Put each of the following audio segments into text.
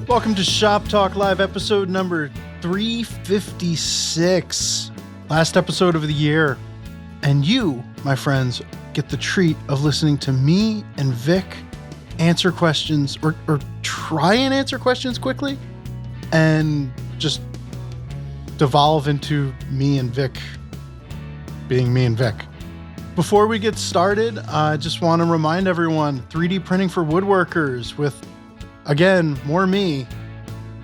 Welcome to Shop Talk Live, episode number 356. Last episode of the year. And you, my friends, get the treat of listening to me and Vic answer questions or try and answer questions quickly and just devolve into me and Vic being me and Vic. Before we get started, I just want to remind everyone, 3D printing for woodworkers with, again, more me.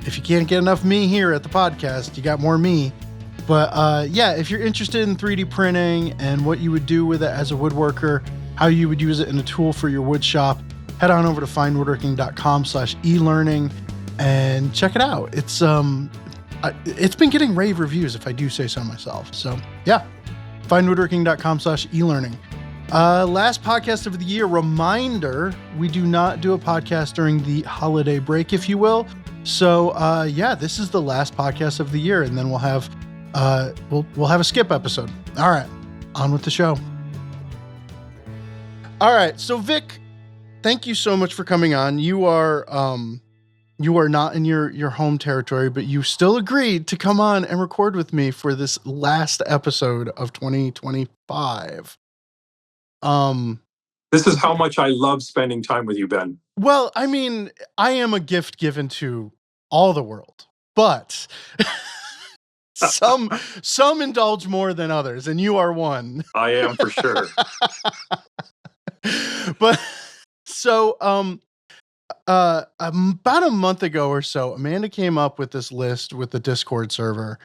If you can't get enough me here at the podcast, you got more me. But yeah, if you're interested in 3D printing and what you would do with it as a woodworker, how you would use it in a tool for your wood shop, head on over to findwoodworking.com/elearning and check it out. It's been getting rave reviews, if I do say so myself. So yeah, findwoodworking.com/elearning. Last podcast of the year, reminder, we do not do a podcast during the holiday break, if you will. So yeah, this is the last podcast of the year, and then we'll have a skip episode. All right, on with the show. All right, so Vic, thank you so much for coming on. You are not in your home territory, but you still agreed to come on and record with me for this last episode of 2025. This is how much I love spending time with you, Ben. Well, I mean, I am a gift given to all the world, but some indulge more than others, and you are one. I am for sure. But so, about a month ago or so, Amanda came up with this list with the Discord server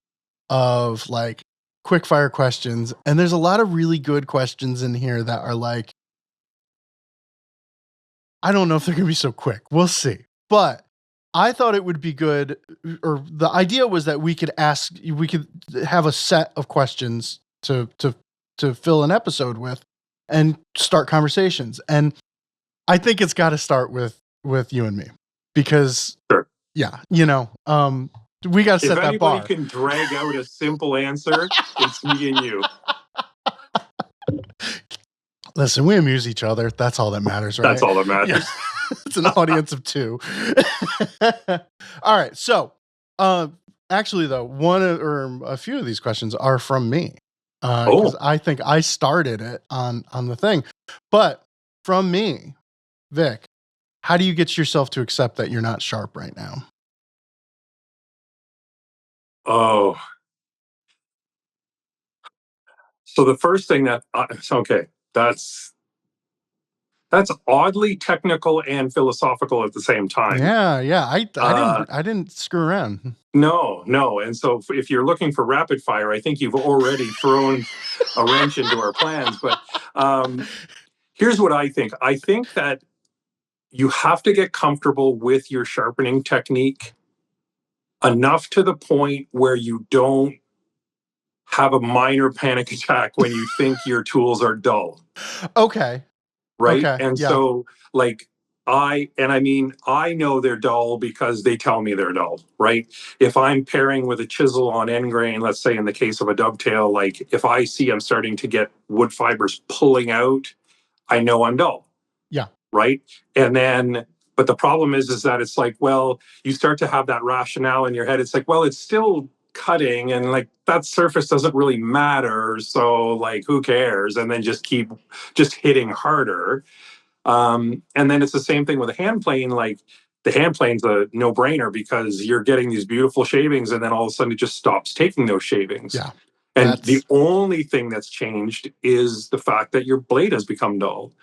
of like quick fire questions, and there's a lot of really good questions in here that are like, I don't know if they're going to be so quick. We'll see. But I thought it would be good, or the idea was that we could have a set of questions to fill an episode with and start conversations. And I think it's got to start with you and me because, sure. Yeah, we got to set that bar. If anybody can drag out a simple answer, it's me and you. Listen, we amuse each other. That's all that matters, right? That's all that matters. Yeah. It's an audience of two. All right. So, actually, though, a few of these questions are from me. Because I think I started it on the thing. But from me, Vic, how do you get yourself to accept that you're not sharp right now? Oh. So the first thing that's oddly technical and philosophical at the same time. Yeah. I didn't screw around. No. And so if you're looking for rapid fire, I think you've already thrown a wrench into our plans. But here's what I think. I think that you have to get comfortable with your sharpening technique enough to the point where you don't have a minor panic attack when you think your tools are dull. Okay. Right. Okay. And yeah. So like I know they're dull because they tell me they're dull, right? If I'm pairing with a chisel on end grain, let's say in the case of a dovetail, like if I see I'm starting to get wood fibers pulling out, I know I'm dull. Yeah. Right. And then, but the problem is that it's like, well, you start to have that rationale in your head. It's like, well, it's still cutting and like that surface doesn't really matter. So like, who cares? And then just keep hitting harder. And then it's the same thing with a hand plane. Like the hand plane's a no-brainer because you're getting these beautiful shavings and then all of a sudden it just stops taking those shavings. Yeah. And the only thing that's changed is the fact that your blade has become dull.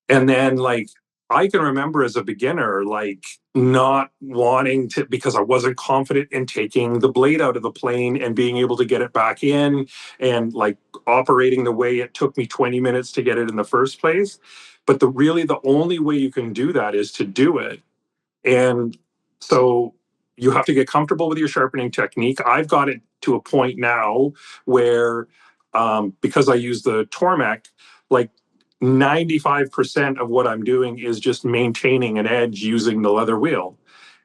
And then like, I can remember as a beginner, like not wanting to, because I wasn't confident in taking the blade out of the plane and being able to get it back in and like operating the way it took me 20 minutes to get it in the first place. But the only way you can do that is to do it. And so you have to get comfortable with your sharpening technique. I've got it to a point now where, because I use the Tormek, like 95% of what I'm doing is just maintaining an edge using the leather wheel.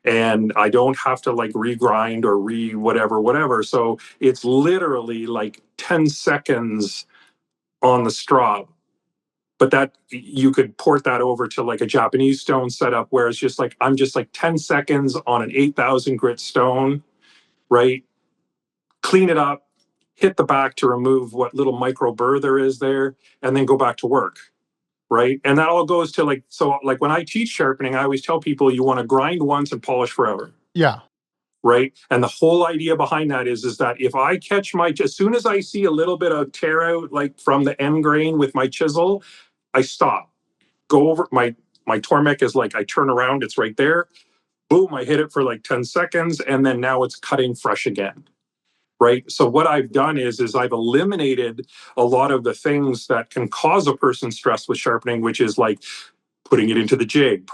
And I don't have to like regrind or whatever. So it's literally like 10 seconds on the strop. but that you could port that over to like a Japanese stone setup where it's just like I'm just like 10 seconds on an 8,000 grit stone, right? Clean it up, hit the back to remove what little micro burr there is there, and then go back to work, right? And that all goes to like, so like when I teach sharpening, I always tell people you want to grind once and polish forever. Yeah. Right. And the whole idea behind that is that if I catch as soon as I see a little bit of tear out, like from the end grain with my chisel, I stop, go over my Tormek is like, I turn around, it's right there. Boom, I hit it for like 10 seconds. And then now it's cutting fresh again. Right. So what I've done is I've eliminated a lot of the things that can cause a person stress with sharpening, which is like putting it into the jig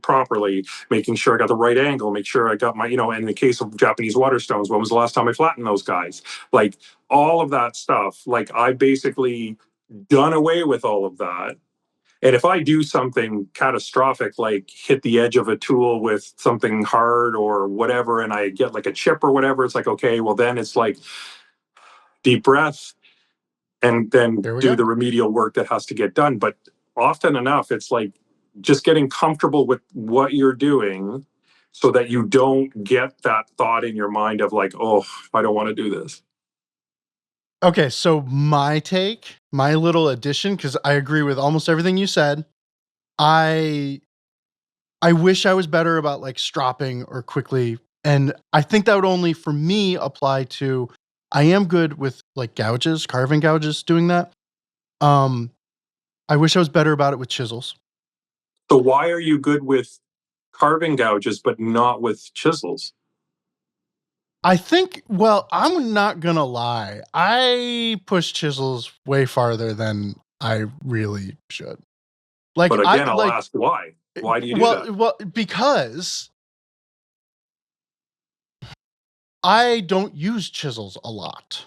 properly, making sure I got the right angle, make sure I got my, in the case of Japanese water stones, when was the last time I flattened those guys? Like all of that stuff, like I basically done away with all of that. And if I do something catastrophic, like hit the edge of a tool with something hard or whatever, and I get like a chip or whatever, it's like, okay, well then it's like deep breath and then do the remedial work that has to get done. But often enough, it's like just getting comfortable with what you're doing so that you don't get that thought in your mind of like, oh, I don't want to do this. Okay, so my little addition, because I agree with almost everything you said. I wish I was better about like stropping or quickly. And I think that would only for me apply to, I am good with like gouges, carving gouges, doing that. I wish I was better about it with chisels. So why are you good with carving gouges, but not with chisels? I think, well, I'm not going to lie. I push chisels way farther than I really should. Like, but again, I'll ask why. Why do you do that? Well, because I don't use chisels a lot.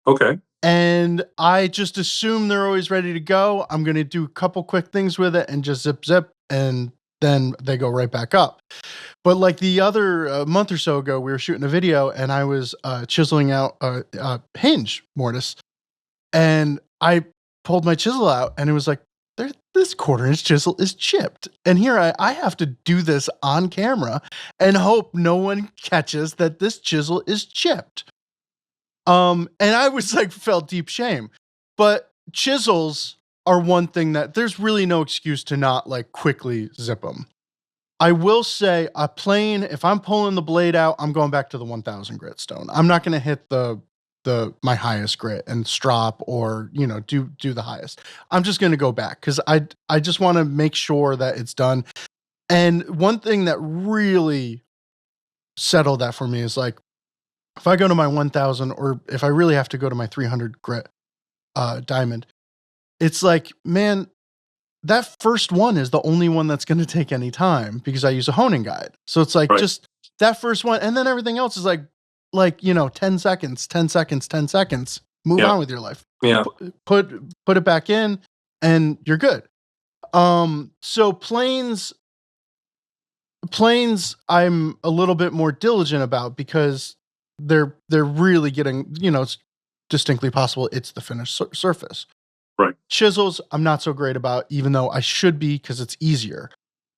Okay. And I just assume they're always ready to go. I'm going to do a couple quick things with it and just zip, and then they go right back up. But like the other month or so ago, we were shooting a video and I was chiseling out a hinge mortise. And I pulled my chisel out and it was like, this 1/4-inch chisel is chipped. And here I have to do this on camera and hope no one catches that this chisel is chipped. And I was like, felt deep shame. But chisels are one thing that there's really no excuse to not like quickly zip them. I will say a plane, if I'm pulling the blade out, I'm going back to the 1000 grit stone. I'm not going to hit my highest grit and strop or, do the highest. I'm just going to go back because I just want to make sure that it's done. And one thing that really settled that for me is like, if I go to my 1000 or if I really have to go to my 300 grit diamond, it's like, man, that first one is the only one that's going to take any time because I use a honing guide. So it's like just that first one. And then everything else is like, 10 seconds, 10 seconds, 10 seconds, move on with your life. Yeah. Put it back in and you're good. So planes, I'm a little bit more diligent about because they're really getting, it's distinctly possible it's the finished surface. Right. Chisels, I'm not so great about, even though I should be because it's easier.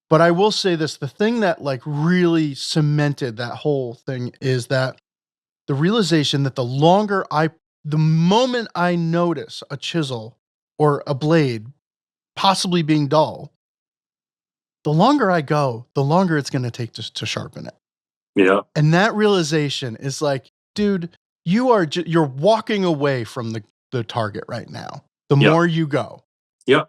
But I will say this, the thing that like really cemented that whole thing is that the realization that the moment I notice a chisel or a blade possibly being dull, the longer I go, the longer it's going to take to sharpen it. Yeah. And that realization is like, dude, you're walking away from the target right now. The more you go. Yep.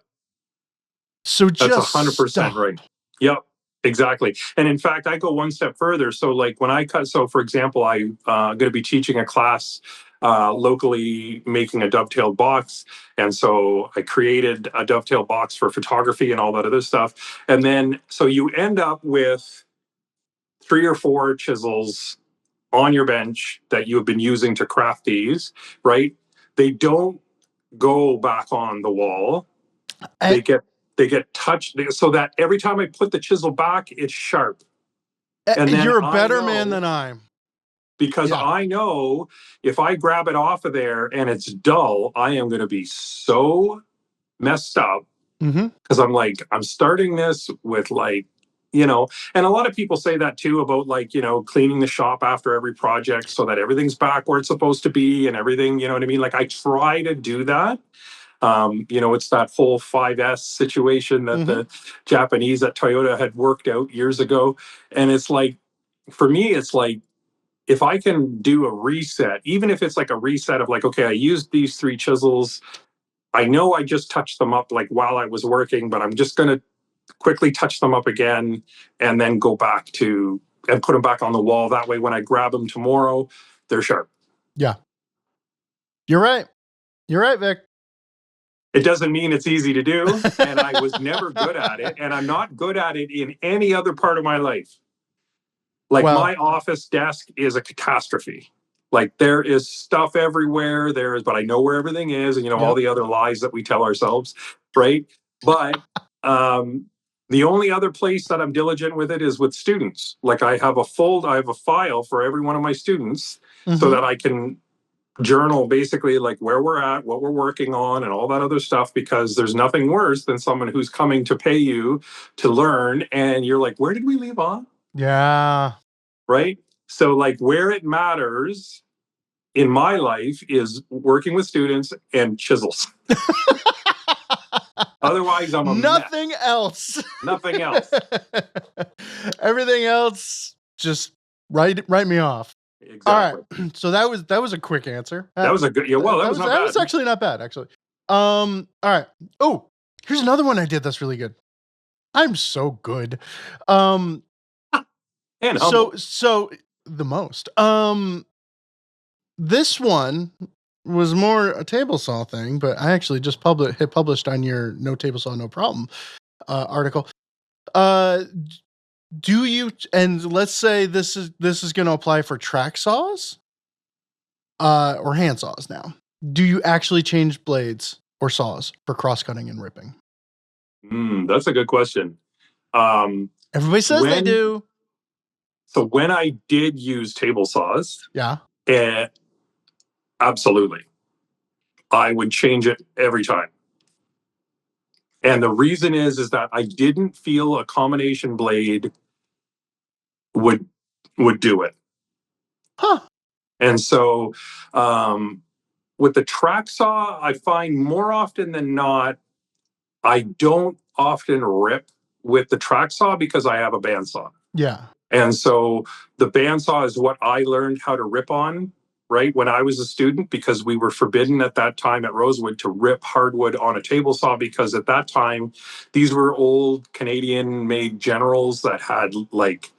So that's 100% right. Yep. Exactly. And in fact, I go one step further. So like when I cut, so for example, I'm going to be teaching a class locally making a dovetailed box. And so I created a dovetail box for photography and all that other stuff. And then, so you end up with 3 or 4 chisels on your bench that you have been using to craft these, right? They don't go back on the wall. They get touched so that every time I put the chisel back, it's sharp. And then you're a better man than I am. Because I know if I grab it off of there and it's dull, I am going to be so messed up Mm-hmm. because I'm like, I'm starting this with like, you know, and a lot of people say that too about like, you know, cleaning the shop after every project so that everything's back where it's supposed to be and everything, you know what I mean? Like I try to do that. You know, it's that whole 5S situation that Mm-hmm. the Japanese at Toyota had worked out years ago. And it's like, for me, it's like, if I can do a reset, even if it's like a reset of like, okay, I used these 3 chisels. I know I just touched them up like while I was working, but I'm just going to quickly touch them up again and then go back to and put them back on the wall. That way, when I grab them tomorrow, they're sharp. Yeah. You're right. You're right, Vic. It doesn't mean it's easy to do. And I was never good at it. And I'm not good at it in any other part of my life. Like Well, my office desk is a catastrophe. Like there is stuff everywhere. But I know where everything is, and you know all yep. the other lies that we tell ourselves, right? But um, the only other place that I'm diligent with it is with students. Like I have a file for every one of my students, so Mm-hmm. that I can journal basically like where we're at, what we're working on, and all that other stuff. Because there's nothing worse than someone who's coming to pay you to learn, and you're like, where did we leave off? Yeah. Right? So, like, where it matters in my life is working with students and chisels. Otherwise, I'm a mess. Nothing else. Nothing else. Everything else, just write me off. Exactly. All right. So that was a quick answer. That was a good. Yeah. Well, that was not bad. Was actually not bad. Actually. All right. Oh, here's another one I did that's really good. I'm so good. And humble. So the most. This one was more a table saw thing, but I actually just hit published on your No Table Saw No Problem article. Do you, and let's say this is going to apply for track saws or hand saws now. Do you actually change blades or saws for cross cutting and ripping? That's a good question. Everybody says they do. So when I did use table saws, Yeah. Absolutely, I would change it every time. And the reason is that I didn't feel a combination blade would do it. Huh. And so with the track saw, I find more often than not, I don't often rip with the track saw because I have a bandsaw. Yeah. And so the bandsaw is what I learned how to rip on, right, when I was a student, because we were forbidden at that time at Rosewood to rip hardwood on a table saw, because at that time, these were old Canadian made Generals that had like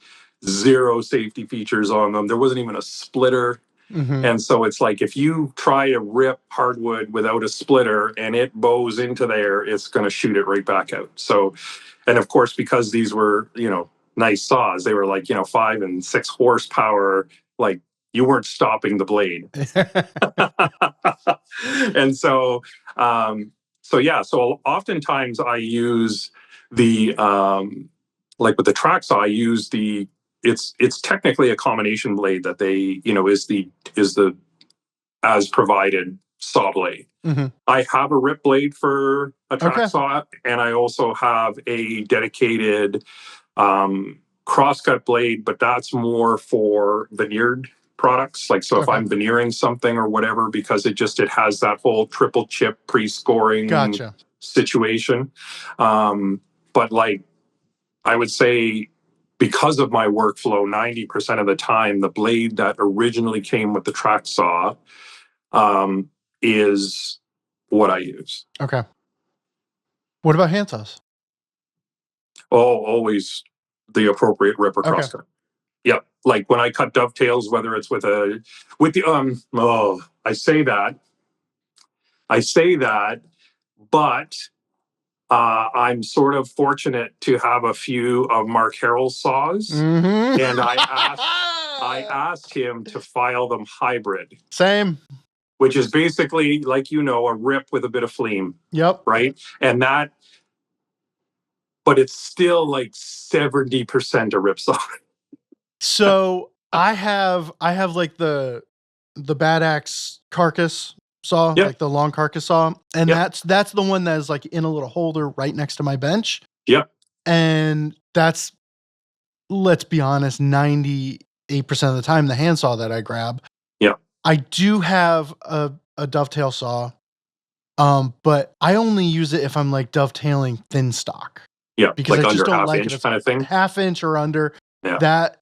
zero safety features on them. There wasn't even a splitter. Mm-hmm. And so it's like if you try to rip hardwood without a splitter and it bows into there, it's going to shoot it right back out. So, and of course, because these were, you know, nice saws, they were like, you know, 5 and 6 horsepower, like you weren't stopping the blade. And so, so oftentimes I use the, like with the track saw, I use it's technically a combination blade that they, you know, is the as provided saw blade. Mm-hmm. I have a rip blade for a track Okay. saw, and I also have a dedicated crosscut blade, but that's more for veneered products. Like, so if I'm veneering something or whatever, because it has that whole triple chip pre-scoring situation. But like, I would say, because of my workflow, 90% of the time, the blade that originally came with the track saw is what I use. Okay. What about hand saws? Oh, always the appropriate ripper crosscut. Yep. Like when I cut dovetails, whether it's with the I say that, but I'm sort of fortunate to have a few of Mark Harrell's saws, and I asked him to file them hybrid. Same. Which is basically, like, you know, a rip with a bit of fleam. Yep. Right. And that, but it's still like 70% a rip saw. So I have like the Bad Axe carcass saw, Yep. like the long carcass saw. And Yep. that's the one that is like in a little holder right next to my bench. Yep. And that's, let's be honest, 98% of the time the handsaw that I grab. Yep. I do have a dovetail saw, but I only use it if I'm like dovetailing thin stock. Yep. Because Like I just under don't half like it. inch It's kind of thing. half inch or under. Yeah. That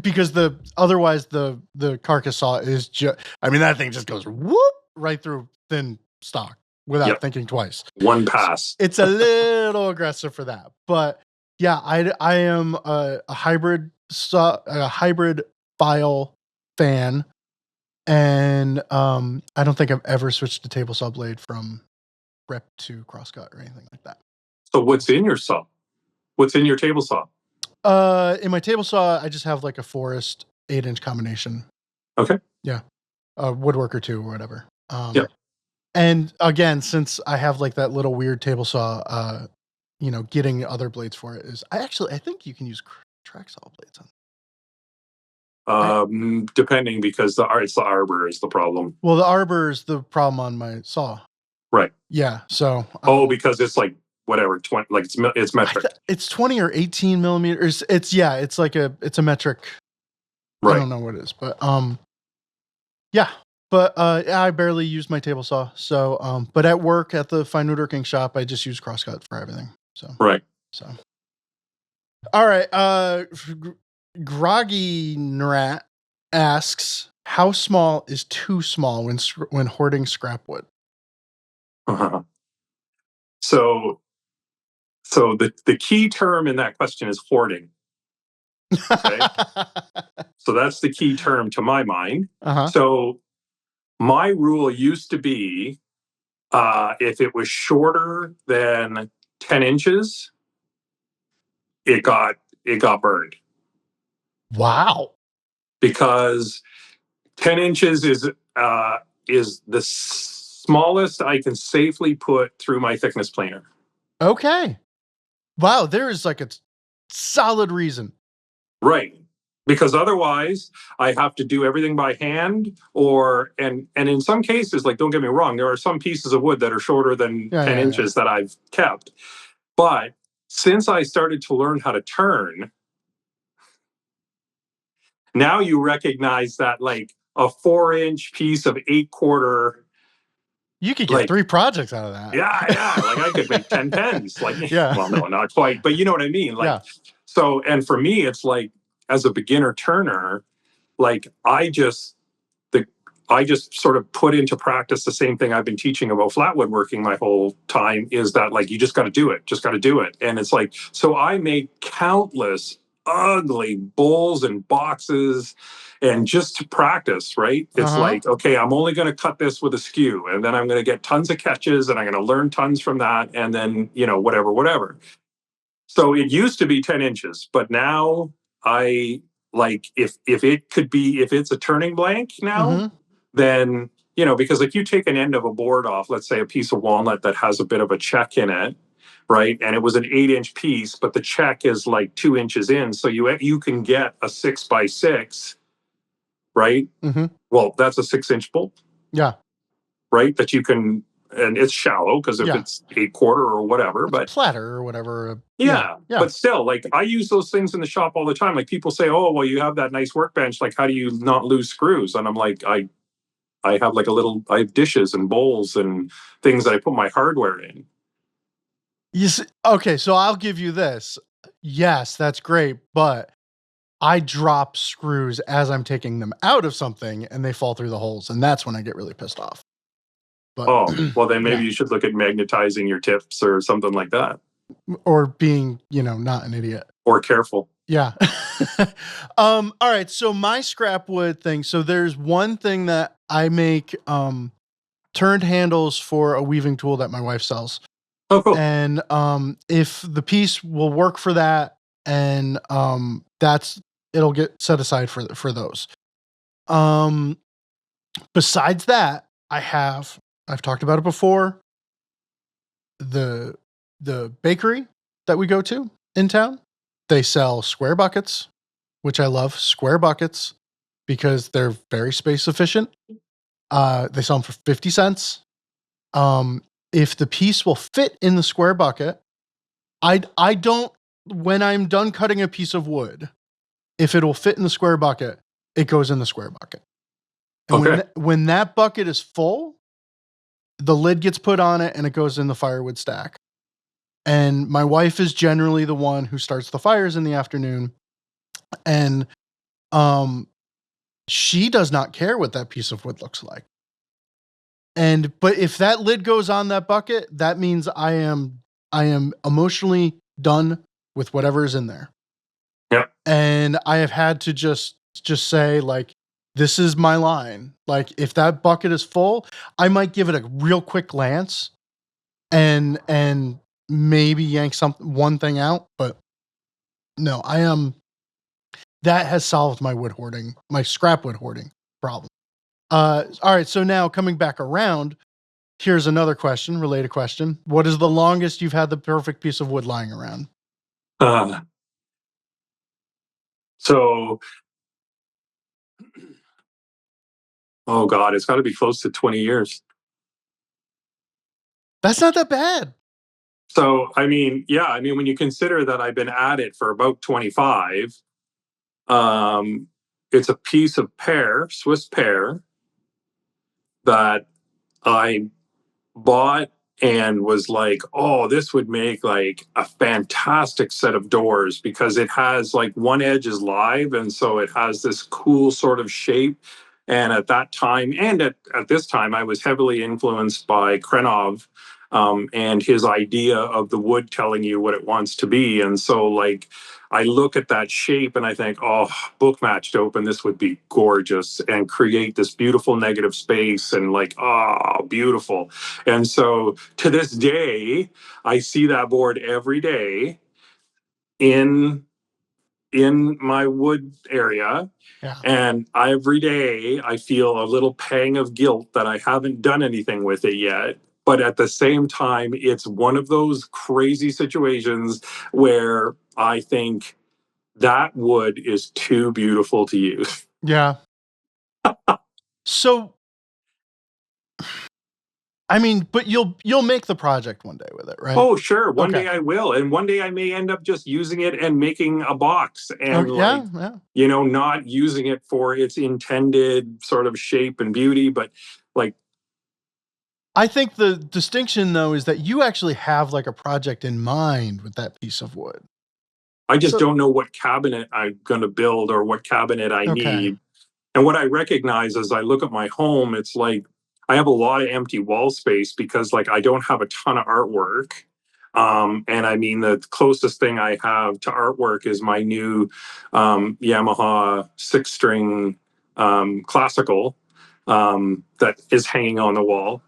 because otherwise the carcass saw is just, I mean, that thing just goes whoop right through thin stock without thinking twice. One pass. It's a little aggressive for that, but yeah, I am a hybrid file fan, and I don't think I've ever switched a table saw blade from rep to crosscut or anything like that. So what's in your saw? What's in your table saw? In my table saw, I just have like a Forest 8-inch combination. Okay. Yeah. Woodworker 2 or whatever. Yep. And again, since I have like that little weird table saw, getting other blades for it is, I think you can use track saw blades on. Depending, because it's the arbor is the problem. Well, the arbor is the problem on my saw. Right. Yeah. So. Because it's like whatever 20, like it's metric. It's 20 or 18 millimeters. It's like it's a metric. Right. I don't know what it is, but yeah. But I barely use my table saw. So but at work at the fine woodworking shop, I just use crosscut for everything. So. Right. So. All right. Groggy Nrat asks, how small is too small when hoarding scrap wood? Uh-huh. So the key term in that question is hoarding. Okay. So that's the key term to my mind. Uh-huh. So my rule used to be, if it was shorter than 10 inches, it got burned. Wow. Because 10 inches is the smallest I can safely put through my thickness planer. Okay. Wow, there is like a solid reason. Right. Because otherwise I have to do everything by hand, and in some cases, like, don't get me wrong, there are some pieces of wood that are shorter than 10 inches that I've kept. But since I started to learn how to turn, now you recognize that like a 4-inch piece of 8/4, you could get like 3 projects out of that. Yeah. Like I could make 10 pens. Like, yeah. Well, no, not quite, but you know what I mean? Like, so, and for me, it's like, as a beginner turner, like I just sort of put into practice the same thing I've been teaching about flat woodworking my whole time, is that like, you just got to do it. And it's like, so I make countless ugly bowls and boxes, and just to practice, right? It's like, okay, I'm only going to cut this with a skew, and then I'm going to get tons of catches, and I'm going to learn tons from that, and then, whatever. So it used to be 10 inches, but now I like, if it's a turning blank now, then, because like you take an end of a board off, let's say a piece of walnut that has a bit of a check in it, right? And it was an 8-inch piece, but the check is like 2 inches in. So you can get a 6x6, right? Well, that's a 6-inch bolt. Yeah. Right. That you can, and it's shallow because if it's 8/4 or whatever, but platter or whatever. Yeah. But still, like, I use those things in the shop all the time. Like, people say, oh, well, you have that nice workbench. Like, how do you not lose screws? And I'm like, I have like I have dishes and bowls and things that I put my hardware in. Okay, so I'll give you this. Yes, that's great, but I drop screws as I'm taking them out of something and they fall through the holes, and that's when I get really pissed off. But, well, then maybe you should look at magnetizing your tips or something like that. Or being, not an idiot. Or careful. Yeah. All right, so my scrap wood thing. So there's one thing that I make turned handles for a weaving tool that my wife sells. Oh, cool. And if the piece will work for that, and it'll get set aside for those. Besides that, I've talked about it before. The bakery that we go to in town, they sell square buckets, which I love, square buckets, because they're very space efficient. They sell them for 50 cents. If the piece will fit in the square bucket, I don't, when I'm done cutting a piece of wood, if it'll fit in the square bucket, it goes in the square bucket. And Okay. when that bucket is full, the lid gets put on it and it goes in the firewood stack. And my wife is generally the one who starts the fires in the afternoon. And she does not care what that piece of wood looks like. But if that lid goes on that bucket, that means I am emotionally done with whatever's in there. Yeah. And I have had to just say, like, this is my line. Like, if that bucket is full, I might give it a real quick glance and maybe yank one thing out, but no, that has solved my scrap wood hoarding problem. All right, so now coming back around, here's another related question. What is the longest you've had the perfect piece of wood lying around? So, oh God, it's got to be close to 20 years. That's not that bad. So, I mean, when you consider that I've been at it for about 25, it's a piece of Swiss pear, that I bought and was like, oh, this would make like a fantastic set of doors, because it has like one edge is live. And so it has this cool sort of shape. And at that time, and at this time, I was heavily influenced by Krenov, and his idea of the wood telling you what it wants to be. And so, like, I look at that shape and I think, oh, book matched open, this would be gorgeous and create this beautiful negative space, and like, oh, beautiful. And so to this day, I see that board every day in my wood area. Yeah. And every day I feel a little pang of guilt that I haven't done anything with it yet. But at the same time, it's one of those crazy situations where I think that wood is too beautiful to use. Yeah. So, I mean, but you'll make the project one day with it, right? Oh, sure. One Okay. day I will. And one day I may end up just using it and making a box, and Yeah. not using it for its intended sort of shape and beauty, but like, I think the distinction, though, is that you actually have like a project in mind with that piece of wood. I just don't know what cabinet I'm going to build or what cabinet I need. And what I recognize as I look at my home, it's like I have a lot of empty wall space because, like, I don't have a ton of artwork. And I mean, the closest thing I have to artwork is my new Yamaha 6-string classical that is hanging on the wall.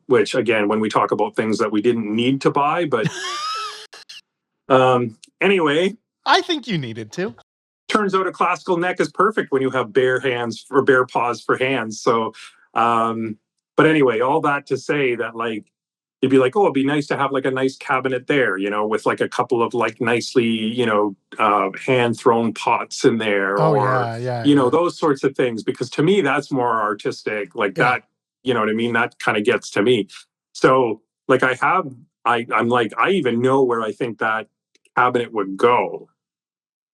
Which, again, when we talk about things that we didn't need to buy, but anyway. I think you needed to. Turns out a classical neck is perfect when you have bare hands or bare paws for hands. So, but anyway, all that to say that, like, you'd be like, oh, it'd be nice to have like a nice cabinet there, with like a couple of like nicely, hand thrown pots in there, those sorts of things. Because to me, that's more artistic. Like that, you know what I mean? That kind of gets to me. So, like, I'm like, I even know where I think that cabinet would go.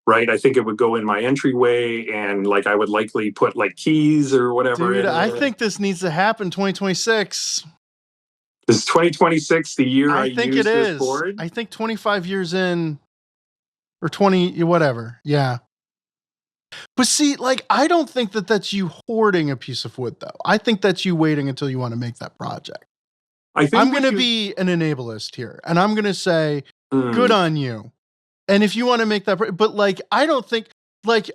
Right, I think it would go in my entryway, and like I would likely put like keys or whatever. Dude, I think this needs to happen 2026. Is 2026 the year I think use it this is. board? I think 25 years in, or 20, whatever. Yeah. But see, like, I don't think that that's you hoarding a piece of wood, though. I think that's you waiting until you want to make that project. I'm going to be an enableist here, and I'm going to say, good on you. And if you want to make that, but like, I don't think, like,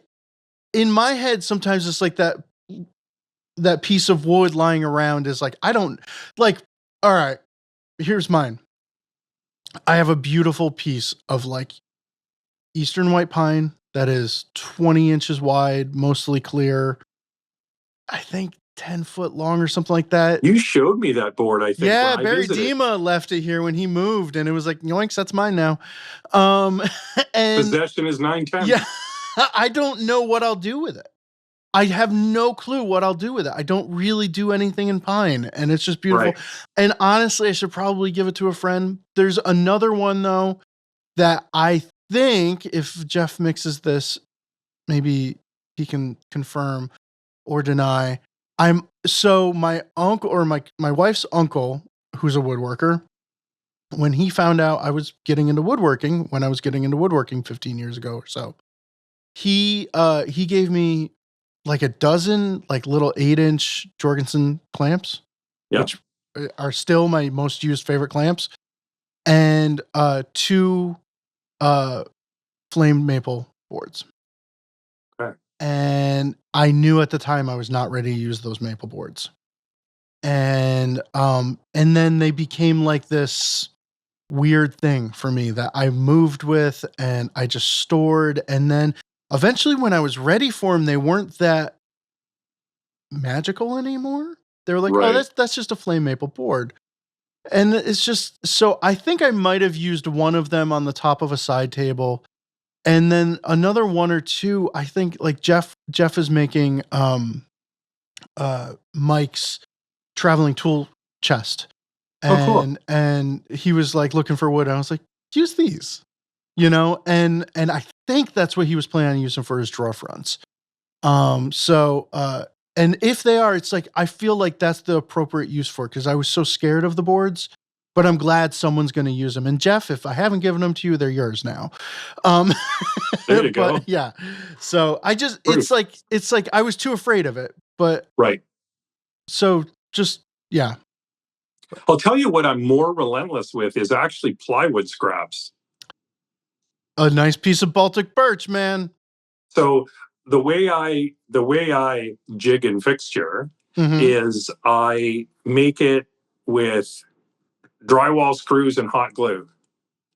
in my head, sometimes it's like that piece of wood lying around is like, I don't, like, all right, here's mine. I have a beautiful piece of like Eastern white pine that is 20 inches wide, mostly clear. I think 10 foot long or something like that. You showed me that board, I think. Yeah, Barry Dima left it here when he moved, and it was like, yoinks, that's mine now. And possession is 9/10. Yeah, I don't know what I'll do with it. I have no clue what I'll do with it. I don't really do anything in pine, and it's just beautiful. Right. And honestly, I should probably give it to a friend. There's another one though that I think if Jeff mixes this, maybe he can confirm or deny. My uncle or my wife's uncle, who's a woodworker, when he found out I was getting into woodworking, when I was getting into woodworking 15 years ago or so, he gave me like a dozen like little 8-inch Jorgensen clamps, Yeah. which are still my most used favorite clamps, and two flamed maple boards. Okay. And I knew at the time I was not ready to use those maple boards. And then they became like this weird thing for me that I moved with and I just stored. And then eventually when I was ready for them, they weren't that magical anymore. They were like, oh, Right. that's just a flame maple board. And it's just, so I think I might have used one of them on the top of a side table. And then another one or two, I think like Jeff is making Mike's traveling tool chest. Oh, cool. And he was like looking for wood. And I was like, use these, and I think that's what he was planning on using for his drawer fronts. And if they are, it's like, I feel like that's the appropriate use for it because I was so scared of the boards, but I'm glad someone's going to use them. And Jeff, if I haven't given them to you, they're yours now. There you go. But yeah, so Proof. it's like I was too afraid of it, but Right. so just, yeah. I'll tell you what I'm more relentless with is actually plywood scraps. A nice piece of Baltic birch, man. So the way I jig and fixture Mhm. is I make it with drywall screws and hot glue.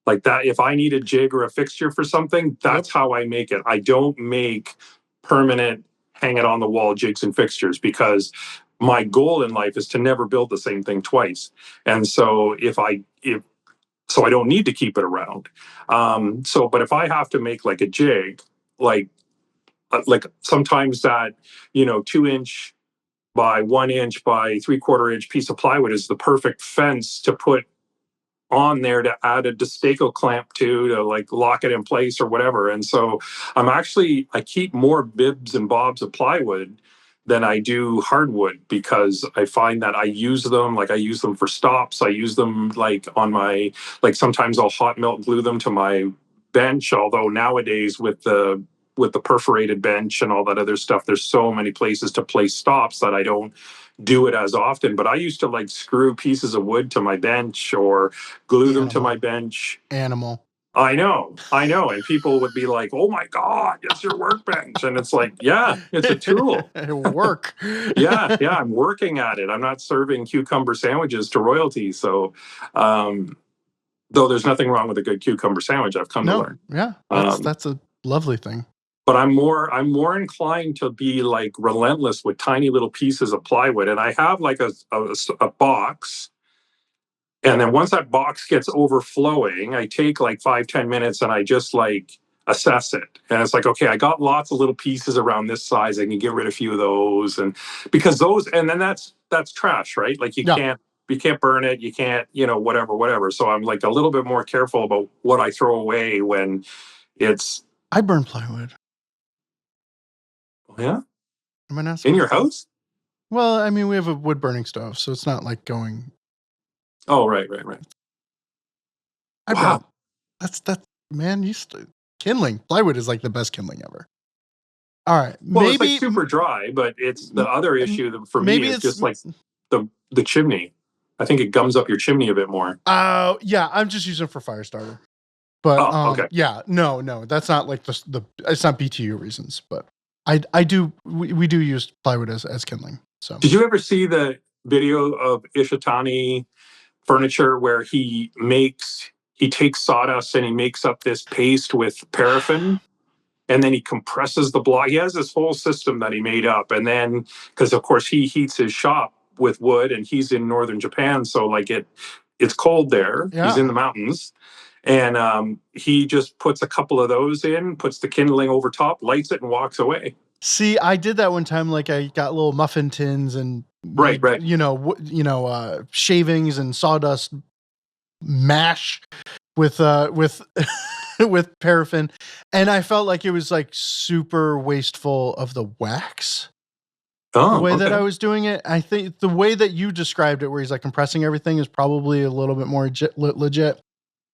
Like that, if I need a jig or a fixture for something, that's how I make it. I don't make permanent hang it on the wall jigs and fixtures because my goal in life is to never build the same thing twice. And so so I don't need to keep it around. But if I have to make like a jig, like sometimes that 2-inch by 1-inch by 3/4 inch piece of plywood is the perfect fence to put on there to add a Destaco clamp to like lock it in place or whatever. And so I keep more bibs and bobs of plywood than I do hardwood because I find that I use them for stops. I use them like sometimes I'll hot melt glue them to my bench. Although nowadays with the perforated bench and all that other stuff, there's so many places to place stops that I don't do it as often. But I used to like screw pieces of wood to my bench or glue them to my bench. Animal. I know. And people would be like, oh my God, it's your workbench. And it's like, yeah, it's a tool. It'll work. yeah, I'm working at it. I'm not serving cucumber sandwiches to royalty. So, though there's nothing wrong with a good cucumber sandwich, I've come to learn. Yeah, that's a lovely thing. But I'm more inclined to be like relentless with tiny little pieces of plywood. And I have like a box. And then once that box gets overflowing, I take like 5-10 minutes and I just like assess it. And it's like, okay, I got lots of little pieces around this size. I can get rid of a few of those. And because and then that's trash, right? Like you can't burn it. You can't, whatever. So I'm like a little bit more careful about what I throw away when it's. I burn plywood. Yeah. Am I not in your to? House? Well, I mean, we have a wood burning stove, so it's not like going. Oh, right. Wow. That's man. Kindling plywood is like the best kindling ever. All right, Well, it's like super dry, but it's the other issue for me is just like the chimney. I think it gums up your chimney a bit more. Oh, yeah, I'm just using it for fire starter. But okay. Yeah, no, that's not like it's not BTU reasons, but I do we do use plywood as kindling. So did you ever see the video of Ishitani furniture where he takes sawdust and he makes up this paste with paraffin and then he compresses the block. He has this whole system that he made up. And then, because of course he heats his shop with wood and he's in northern Japan. So like it's cold there. Yeah. He's in the mountains. And he just puts a couple of those in, puts the kindling over top, lights it and walks away. See, I did that one time. Like I got little muffin tins and Right, made, right. shavings and sawdust mash with with paraffin, and I felt like it was like super wasteful of the wax. The Oh, way that I okay. was doing it, I think the way that you described it, where he's like compressing everything, is probably a little bit more legit.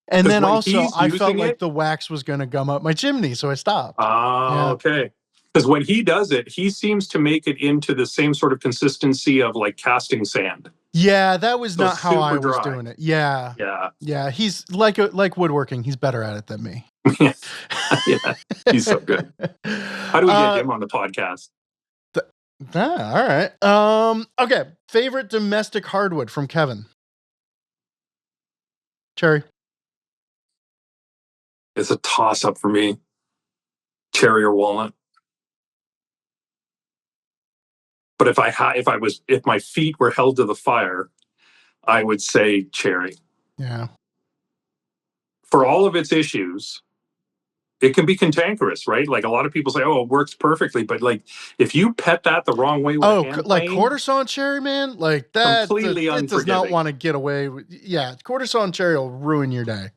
And Because then when also, he's I felt using like it, the wax was going to gum up my chimney, so I stopped. Yeah. okay. Because when he does it, he seems to make it into the same sort of consistency of like casting sand. Yeah, that was So not how I super was dry. doing it. Yeah. Yeah. Yeah, he's like woodworking. He's better at it than me. Yeah. Yeah. He's so good. How do we get uh, him on the podcast? all right. Okay. Favorite domestic hardwood from Kevin. Cherry. It's a toss up for me. Cherry or walnut. But if my feet were held to the fire, I would say cherry. Yeah. For all of its issues, it can be cantankerous, right? Like a lot of people say, "Oh, it works perfectly," but like if you pet that the wrong way with a Oh, hand like plane, quarter sawn cherry, man. Like that, completely it does not unforgiving. want to get away with. Yeah, quarter sawn cherry will ruin your day.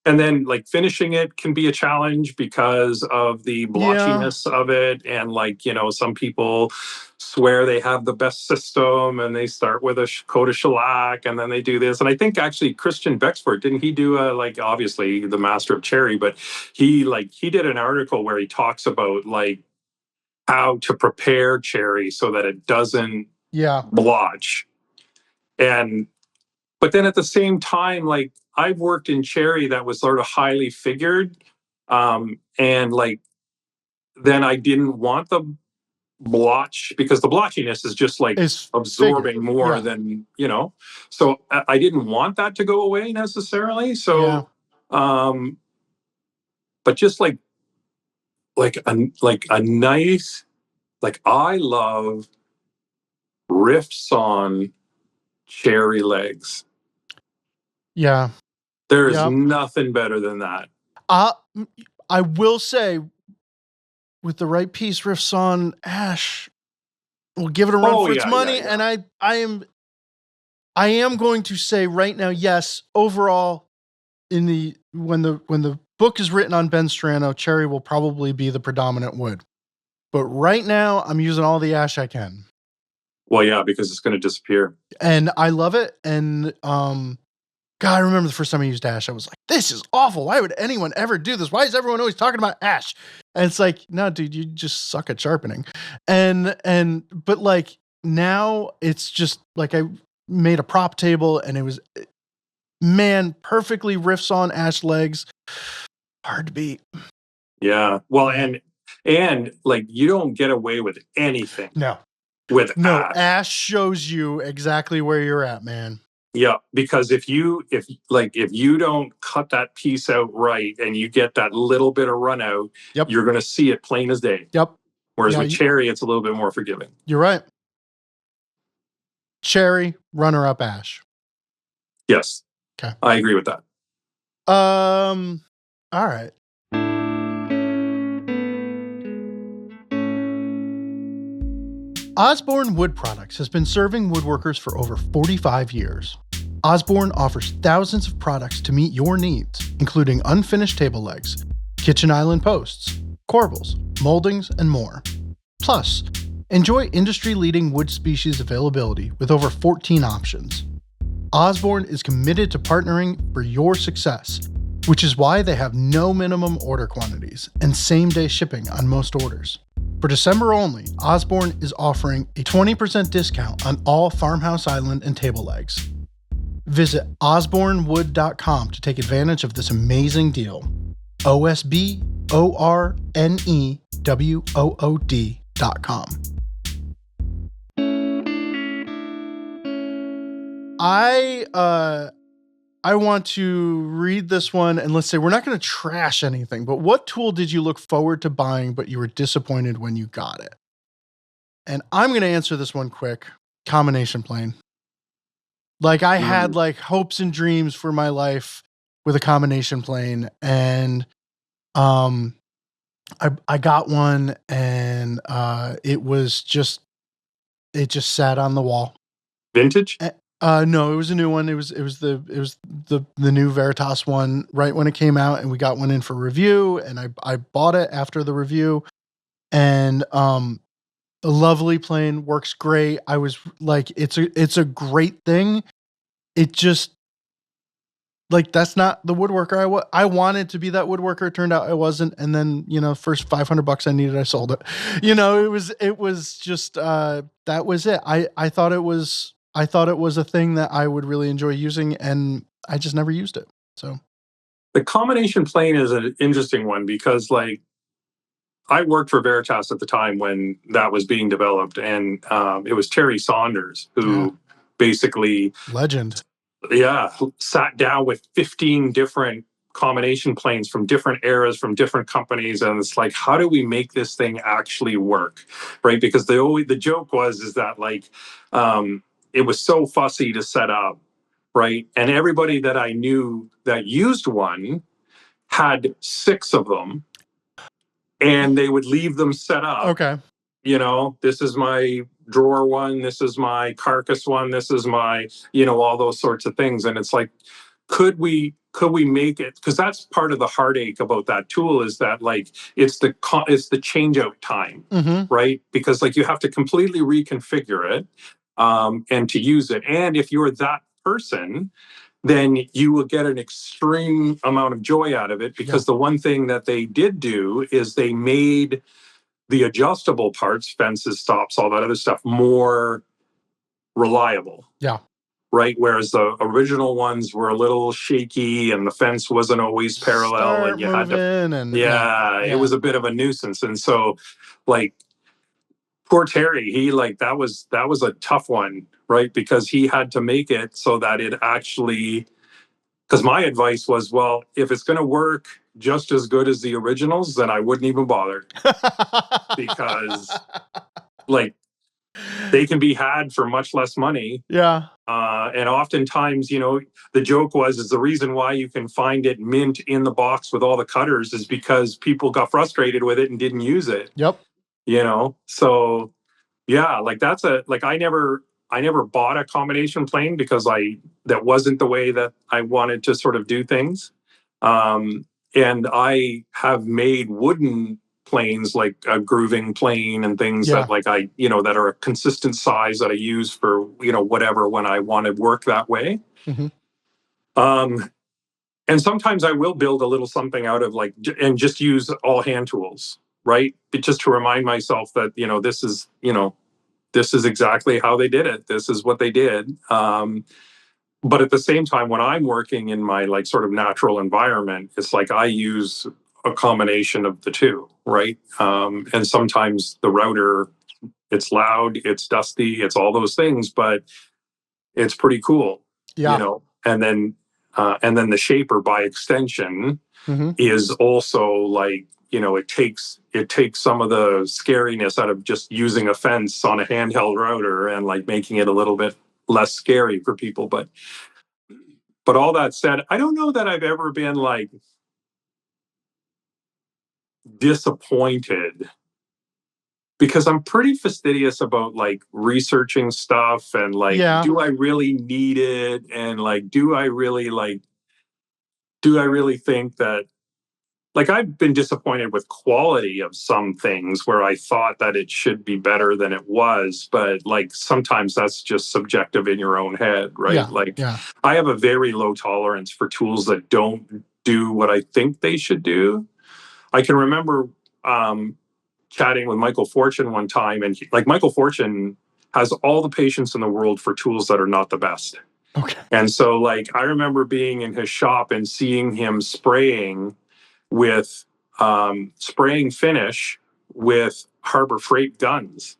And then like finishing it can be a challenge because of the Yeah. blotchiness of it. And like, some people swear they have the best system and they start with a coat of shellac and then they do this. And I think actually Christian Bexford, didn't he do like obviously the master of cherry, but he did an article where he talks about like how to prepare cherry so that it doesn't Yeah. blotch. And but then at the same time, like I've worked in cherry that was sort of highly figured. And like then I didn't want the blotch because the blotchiness is just like It's figured. absorbing more Yeah. than, so I didn't want that to go away necessarily. Yeah. So but just like a nice, like I love riffs on cherry legs. Yeah. There is Yeah. nothing better than that. Uh, I will say, with the right piece, riffs on ash, we'll give it a run Oh for its yeah, yeah, money. yeah. And I am going to say right now, yes. Overall, when the book is written on Ben Strano, cherry will probably be the predominant wood. But right now, I'm using all the ash I can, Well, yeah, because it's going to disappear. and I love it. And God, I remember the first time I used ash, I was like, "This is awful. Why would anyone ever do this? Why is everyone always talking about ash?" And it's like, no, dude, you just suck at sharpening. But like now, it's just like I made a prop table, and it was, man, perfectly riffs on ash legs. Hard to beat. Yeah. Well, and like you don't get away with anything No, with no, ash. ash shows you exactly where you're at, man. Yeah, because if you don't cut that piece out right and you get that little bit of run out, Yep. you're going to see it plain as day. Yep. Whereas Yeah, with cherry, it's a little bit more forgiving. you're right. Cherry, runner up ash. Yes. Okay. I agree with that. All right. Osborne Wood Products has been serving woodworkers for over 45 years. Osborne offers thousands of products to meet your needs, including unfinished table legs, kitchen island posts, corbels, moldings, and more. Plus, enjoy industry-leading wood species availability with over 14 options. Osborne is committed to partnering for your success, which is why they have no minimum order quantities and same-day shipping on most orders. For December only, Osborne is offering a 20% discount on all Farmhouse Island and table legs. Visit osbornewood.com to take advantage of this amazing deal. OSBORNEWOOD.com. I want to read this one, and let's say we're not going to trash anything, but what tool did you look forward to buying, but you were disappointed when you got it? And I'm going to answer this one quick. Combination plane. Like I had like hopes and dreams for my life with a combination plane, and I got one, and it just sat on the wall. Vintage? No, it was a new one. It was the new Veritas one right when it came out, and we got one in for review, and I bought it after the review, and a lovely plane, works great. I was like, it's a great thing. It just, like, that's not the woodworker I wanted to be. That woodworker. Turned out I wasn't, and then, first $500 I needed, I sold it. It was just that was it. I thought it was a thing that I would really enjoy using, and I just never used it. So The combination plane is an interesting one because, like, I worked for Veritas at the time when that was being developed, and it was Terry Saunders yeah, who basically, legend. yeah, sat down with 15 different combination planes from different eras, from different companies, and it's like, how do we make this thing actually work, right? Because the joke was is that, like, it was so fussy to set up, right? And everybody that I knew that used one had 6 of them, and they would leave them set up. Okay. This is my drawer one, this is my carcass one, this is my, all those sorts of things. And it's like, could we make it, because that's part of the heartache about that tool, is that, like, it's the change out time, Mm-hmm. right? Because, like, you have to completely reconfigure it, and to use it. And if you're that person, then you will get an extreme amount of joy out of it, Yeah. because the one thing that they did do is they made the adjustable parts, fences, stops, all that other stuff, more reliable. Yeah. Right. Whereas the original ones were a little shaky, and the fence wasn't always parallel, Start and you had to, moving, and yeah, yeah, it yeah. was a bit of a nuisance. And so, like, poor Terry, he, like, that was a tough one, right? Because he had to make it so that it actually, because my advice was, well, if it's going to work just as good as the originals, then I wouldn't even bother, because, like, they can be had for much less money. Yeah. And oftentimes, the joke was, is the reason why you can find it mint in the box with all the cutters is because people got frustrated with it and didn't use it. Yep. So yeah, like, I never bought a combination plane, because that wasn't the way that I wanted to sort of do things. Um, and I have made wooden planes, like a grooving plane and things Yeah. that, like, that are a consistent size that I use for, whatever, when I want to work that way. Mm-hmm. Um, and sometimes I will build a little something out of, like, and just use all hand tools, right? Just to remind myself that, this is exactly how they did it. This is what they did. But at the same time, when I'm working in my, like, sort of natural environment, it's like I use a combination of the two, right? And sometimes the router, it's loud, it's dusty, it's all those things, but it's pretty cool, Yeah. And then the shaper, by extension, Mm-hmm. is also, like, it takes some of the scariness out of just using a fence on a handheld router, and, like, making it a little bit less scary for people. But all that said, I don't know that I've ever been, like, disappointed, because I'm pretty fastidious about, like, researching stuff, and, like, Yeah. do I really need it, and, like, do I really think that, like, I've been disappointed with quality of some things where I thought that it should be better than it was, but, like, sometimes that's just subjective in your own head, right? Yeah. Like, Yeah. I have a very low tolerance for tools that don't do what I think they should do. I can remember um, chatting with Michael Fortune one time, and like, Michael Fortune has all the patience in the world for tools that are not the best. Okay. And so, like, I remember being in his shop and seeing him with spraying finish with Harbor Freight guns.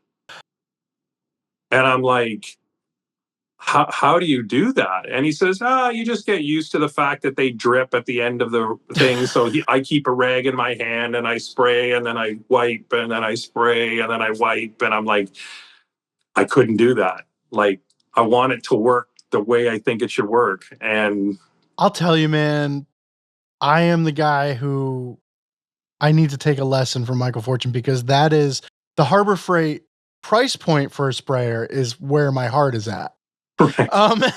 And I'm like, how do you do that? And he says, you just get used to the fact that they drip at the end of the thing. So I keep a rag in my hand, and I spray, and then I wipe, and then I spray, and then I wipe. And I'm like, I couldn't do that. Like, I want it to work the way I think it should work. And I'll tell you, man, I am the guy who I need to take a lesson from Michael Fortune, because that is the Harbor Freight price point for a sprayer is where my heart is at. Right.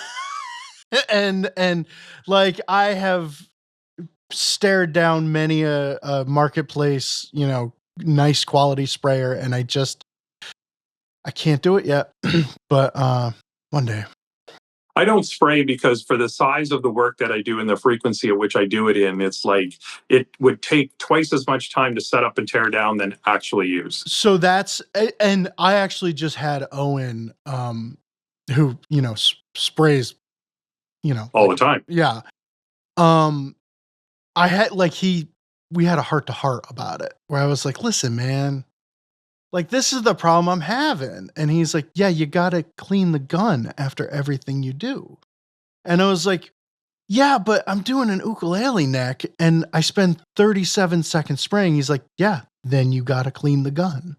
And like I have stared down many a marketplace, nice quality sprayer, and I can't do it yet. But one day. I don't spray because for the size of the work that I do and the frequency at which I do it in, it's like it would take twice as much time to set up and tear down than actually use. So and I actually just had Owen, who, sprays, All the time. yeah. I had we had a heart to heart about it, where I was like, listen, man, like, this is the problem I'm having. And he's like, yeah, you got to clean the gun after everything you do. And I was like, yeah, but I'm doing an ukulele neck and I spend 37 seconds spraying. He's like, yeah, then you got to clean the gun.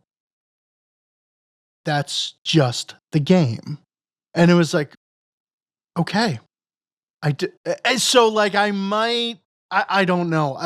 That's just the game. And it was like, okay. So like I don't know.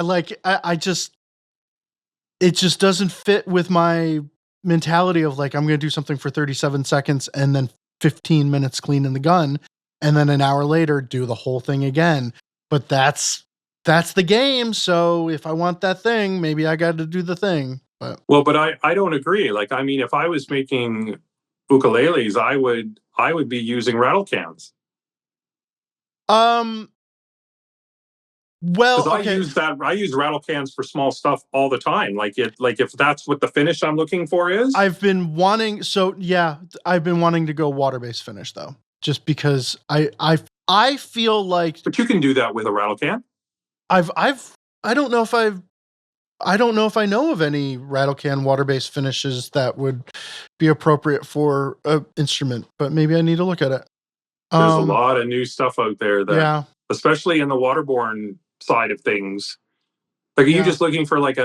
It just doesn't fit with my mentality of like, I'm going to do something for 37 seconds and then 15 minutes cleaning the gun. And then an hour later, do the whole thing again. But that's the game. So if I want that thing, maybe I got to do the thing. But I don't agree. Like, I mean, if I was making ukuleles, I would be using rattle cans. Well, because I use rattle cans for small stuff all the time. Like if that's what the finish I'm looking for is. I've been wanting to go water-based finish though, just because I feel like. But you can do that with a rattle can. I don't know if I know of any rattle can water-based finishes that would be appropriate for an instrument, but maybe I need to look at it. There's a lot of new stuff out there that, yeah, especially in the waterborne side of things. Like, are you just looking for like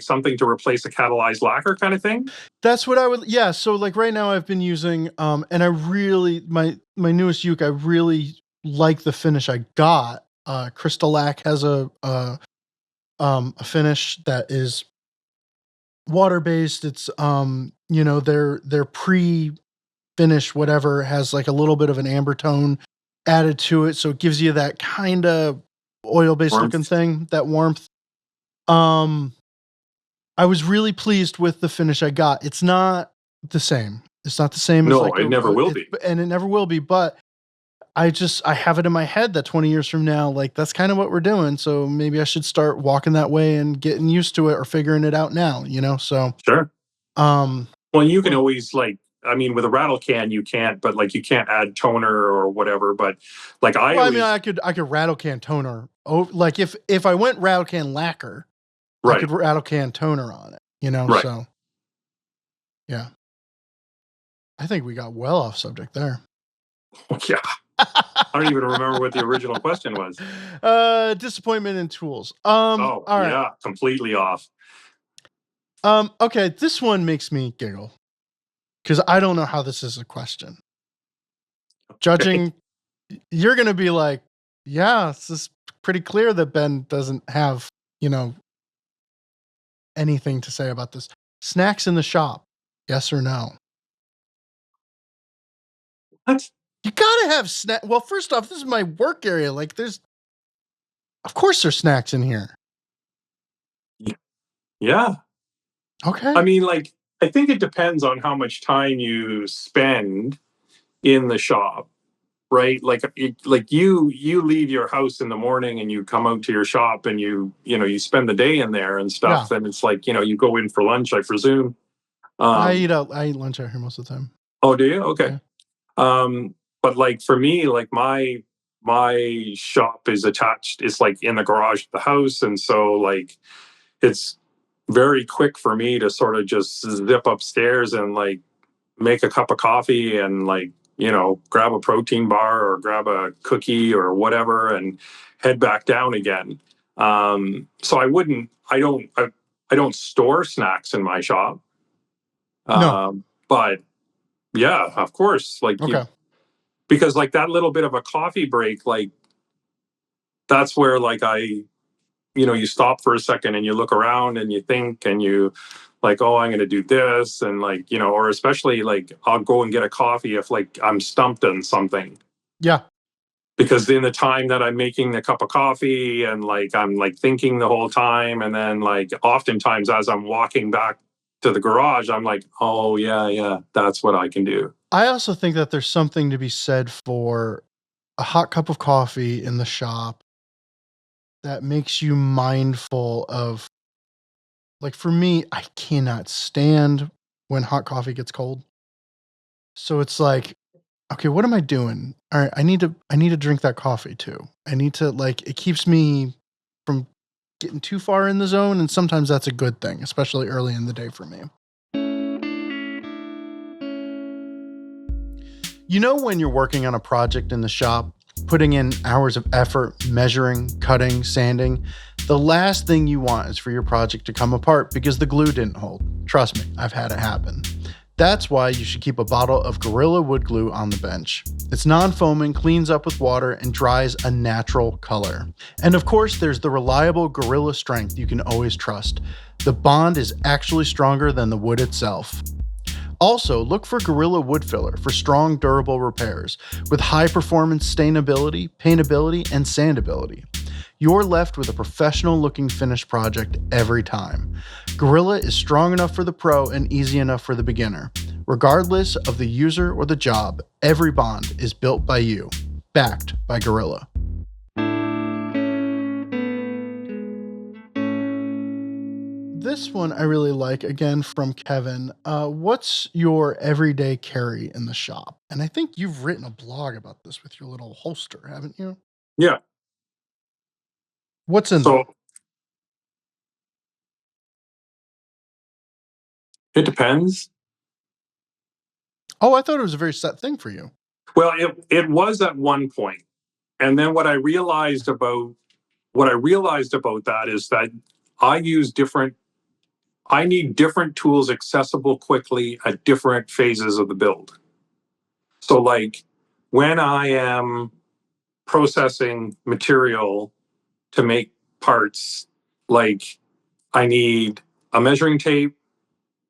something to replace a catalyzed lacquer kind of thing? That's what I would. Yeah. So like right now I've been using, and I really, my newest uke, I really like the finish I got. Crystal-Lac has a finish that is water-based. It's, their pre-finish, whatever, has like a little bit of an amber tone added to it. So it gives you that kind of oil-based looking thing, that warmth. I was really pleased with the finish I got. It's not the same. It's not the same. No, it never will be. And it never will be. But I have it in my head that 20 years from now, like, that's kind of what we're doing. So maybe I should start walking that way and getting used to it, or figuring it out now, so. Sure. Well, you can always, like, I mean, with a rattle can, you can't, but like, you can't add toner or whatever. But like, I could rattle can toner. Oh, like if I went rattle can lacquer, right, I could rattle can toner on it, right. So yeah, I think we got well off subject there. Yeah. I don't even remember what the original question was. Disappointment in tools. All right. Yeah, completely off. Okay, this one makes me giggle, because I don't know how this is a question. Judging, you're going to be like, yeah, this is pretty clear that Ben doesn't have, anything to say about this. Snacks in the shop, yes or no? What? You gotta have snack. Well, first off, this is my work area. Like, of course there's snacks in here. Yeah. Okay. I mean, like, I think it depends on how much time you spend in the shop, right? Like, you leave your house in the morning and you come out to your shop and you spend the day in there and stuff. Yeah. And it's like, you go in for lunch, I presume. I eat lunch out here most of the time. Oh, do you? Okay. Yeah. But like, for me, like, my shop is attached. It's like in the garage of the house. And so like, it's very quick for me to sort of just zip upstairs and like make a cup of coffee and like, grab a protein bar or grab a cookie or whatever and head back down again. So I don't store snacks in my shop. No. But yeah, of course. Like, okay. Because like that little bit of a coffee break, like, that's where like I you stop for a second and you look around and you think and you like, oh, I'm going to do this. And like, or especially like I'll go and get a coffee if like I'm stumped on something. Yeah. Because in the time that I'm making the cup of coffee and like I'm like thinking the whole time, and then like oftentimes as I'm walking back to the garage, I'm like, oh yeah, that's what I can do. I also think that there's something to be said for a hot cup of coffee in the shop that makes you mindful of, like, for me, I cannot stand when hot coffee gets cold. So it's like, okay, what am I doing? All right, I need to drink that coffee too. I need to, like, it keeps me from getting too far in the zone, and sometimes that's a good thing, especially early in the day for me. You know, when you're working on a project in the shop, putting in hours of effort, measuring, cutting, sanding, the last thing you want is for your project to come apart because the glue didn't hold. Trust me, I've had it happen. That's why you should keep a bottle of Gorilla Wood Glue on the bench. It's non-foaming, cleans up with water, and dries a natural color. And of course, there's the reliable Gorilla strength you can always trust. The bond is actually stronger than the wood itself. Also, look for Gorilla Wood Filler for strong, durable repairs with high performance stainability, paintability, and sandability. You're left with a professional looking finished project every time. Gorilla is strong enough for the pro and easy enough for the beginner. Regardless of the user or the job, every bond is built by you, backed by Gorilla. This one I really like, again from Kevin. What's your everyday carry in the shop? And I think you've written a blog about this with your little holster, haven't you? Yeah. What's in there? So it depends. Oh, I thought it was a very set thing for you. Well, it was at one point. And then what I realized about that is that I use different I need different tools accessible quickly at different phases of the build. So like when I am processing material to make parts, like I need a measuring tape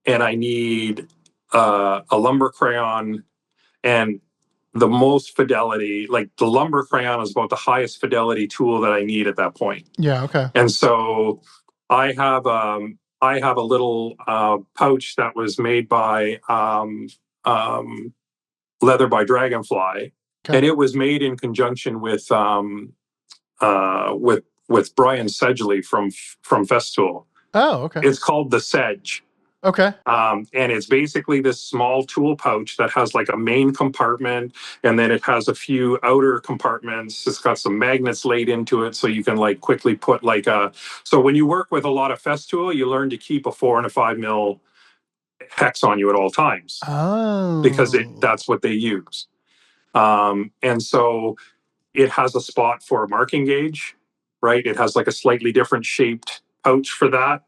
and I need a lumber crayon, and the most fidelity, like the lumber crayon is about the highest fidelity tool that I need at that point. Yeah, okay. And so I have a little pouch that was made by Leather by Dragonfly, Okay. and it was made in conjunction with Brian Sedgley from Festool. Oh, okay. It's called the Sedge. Okay. And it's basically this small tool pouch that has like a main compartment, and then it has a few outer compartments. It's got some magnets laid into it, so you can like quickly put like a. So when you work with a lot of Festool, you learn to keep a 4 and a 5 mil hex on you at all times because Oh. that's what they use. And so it has a spot for a marking gauge, right? It has like a slightly different shaped pouch for that.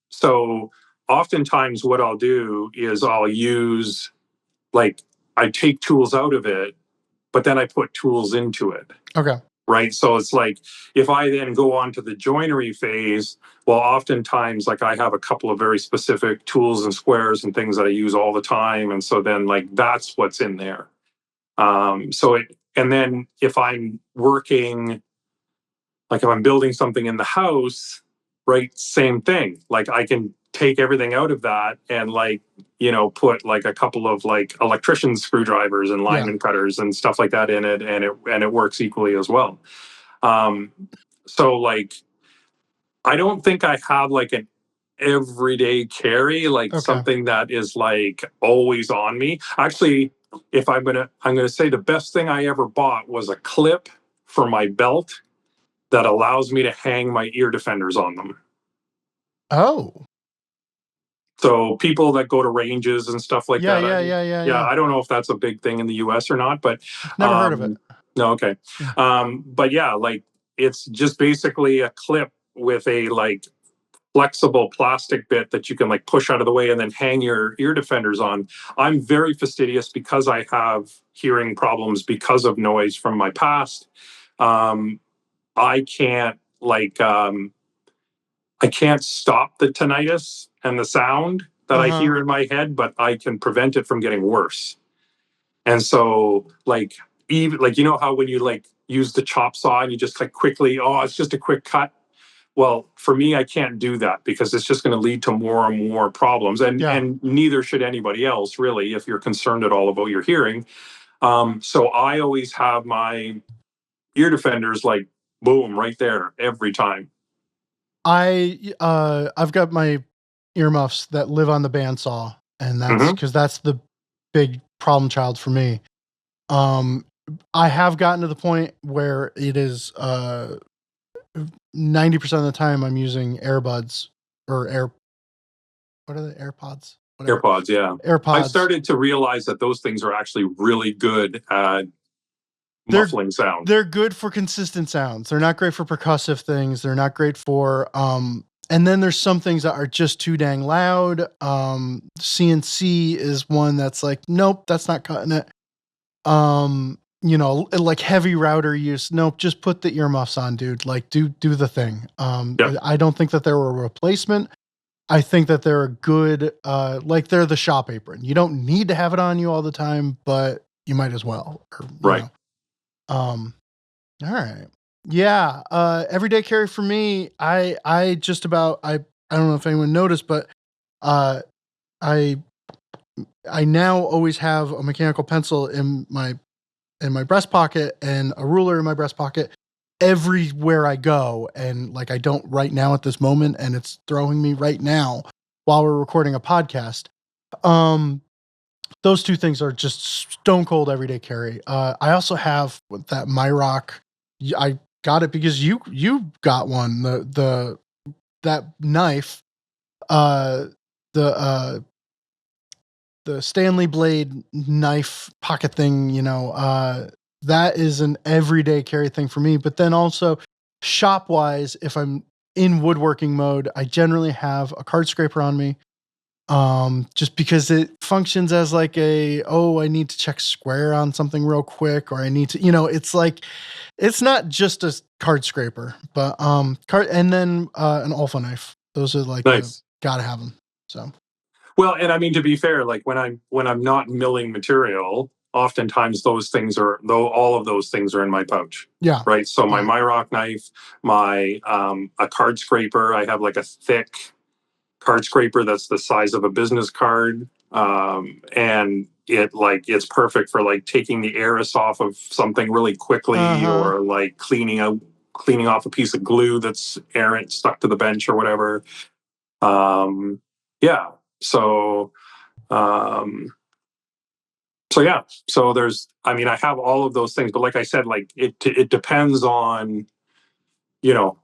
So oftentimes what I'll do is I'll use like I take tools out of it, but then I put tools into it. Okay. Right. So it's like if I then go on to the joinery phase, well, oftentimes like I have a couple of very specific tools and squares and things that I use all the time. And so then like that's what's in there. And then if I'm working, like if I'm building something in the house, right, same thing. Like I can take everything out of that and like, put like a couple of like electrician screwdrivers and Yeah. lineman cutters and stuff like that in it, and it works equally as well. Um, so like I don't think I have like an everyday carry, like Okay. something that is like always on me. Actually, if I'm gonna say the best thing I ever bought was a clip for my belt that allows me to hang my ear defenders on them. Oh. So people that go to ranges and stuff like Yeah, that, yeah, yeah, yeah, yeah, yeah. I don't know if that's a big thing in the US or not, but Never heard of it. no, okay. Yeah. But yeah, like it's just basically a clip with a like flexible plastic bit that you can like push out of the way and then hang your ear defenders on. I'm very fastidious because I have hearing problems because of noise from my past. I can't like I can't stop the tinnitus and the sound that I hear in my head, but I can prevent it from getting worse. And so, like, even like, you know how when you like use the chop saw and you just like quickly, oh, it's just a quick cut. Well, for me, I can't do that because it's just going to lead to more and more problems, and neither should anybody else, really, if you're concerned at all about your hearing. So I always have my ear defenders like boom right there every time. I've got my earmuffs that live on the bandsaw, and that's because that's the big problem child for me. I have gotten to the point where it is 90% of the time I'm using earbuds or what are the AirPods? Whatever. AirPods, yeah. AirPods. I've started to realize that those things are actually really good at muffling sound. They're good for consistent sounds. They're not great for percussive things. They're not great for and then there's some things that are just too dang loud. CNC is one that's like, nope, that's not cutting it. You know, like heavy router use. Nope, just put the earmuffs on, dude. Like do the thing. I don't think that they're a replacement. I think that they're a good like they're the shop apron. You don't need to have it on you all the time, but you might as well. Right. All right. Yeah. Everyday carry for me, I just about I don't know if anyone noticed, but I now always have a mechanical pencil in my breast pocket and a ruler in my breast pocket everywhere I go. And like I don't right now at this moment, and it's throwing me right now while we're recording a podcast. Those two things are just stone cold everyday carry. I also have that Myrock. I got it because you got one. That knife, the Stanley blade knife pocket thing. You know, that is an everyday carry thing for me. But then also shop wise, if I'm in woodworking mode, I generally have a card scraper on me. Just because it functions as like I need to check square on something real quick, or I need to, it's like, it's not just a card scraper, but, and then, an Alpha knife. Those are like, nice. Gotta have them. So. Well, and I mean, to be fair, like when I'm not milling material, oftentimes all of those things are in my pouch. Yeah. Right. So my Myrock knife, my, a card scraper, I have like a thick card scraper that's the size of a business card, and it's perfect for like taking the heiress off of something really quickly, or like cleaning off a piece of glue that's errant stuck to the bench or whatever. Yeah, so yeah, so I have all of those things, but like I said, like it depends on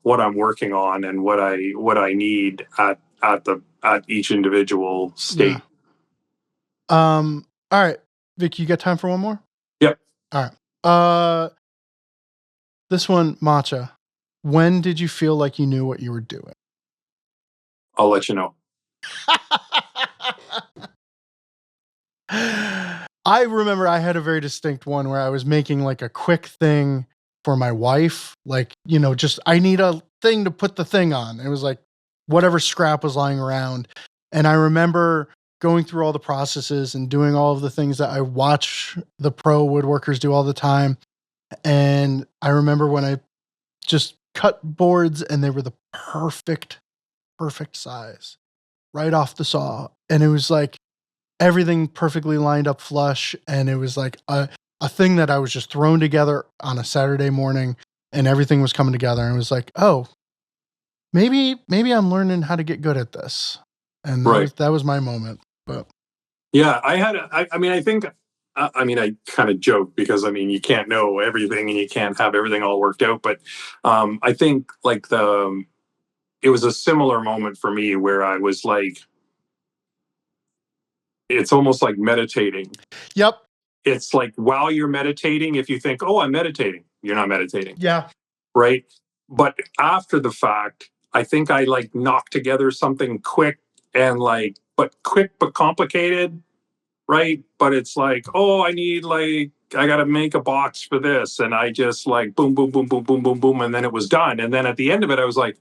what I'm working on and what I need at each individual state. Yeah. All right, Vic, you got time for one more? Yep. All right. This one, Matcha. When did you feel like you knew what you were doing? I'll let you know. I remember I had a very distinct one where I was making like a quick thing for my wife. Like, just I need a thing to put the thing on. It was like whatever scrap was lying around. And I remember going through all the processes and doing all of the things that I watch the pro woodworkers do all the time. And I remember when I just cut boards and they were the perfect size right off the saw. And it was like everything perfectly lined up flush. And it was like a thing that I was just thrown together on a Saturday morning, and everything was coming together. And it was like, oh, maybe I'm learning how to get good at this. And that was my moment. But yeah, I think I kind of joke because you can't know everything and you can't have everything all worked out. But I think like it was a similar moment for me where I was like, it's almost like meditating. Yep. It's like while you're meditating, if you think, oh, I'm meditating, you're not meditating. Yeah. Right. But after the fact, I think I like knocked together something quick but complicated. right? But it's like, oh, I got to make a box for this. And I just like boom, boom, boom, boom, boom, boom, boom. And then it was done. And then at the end of it, I was like,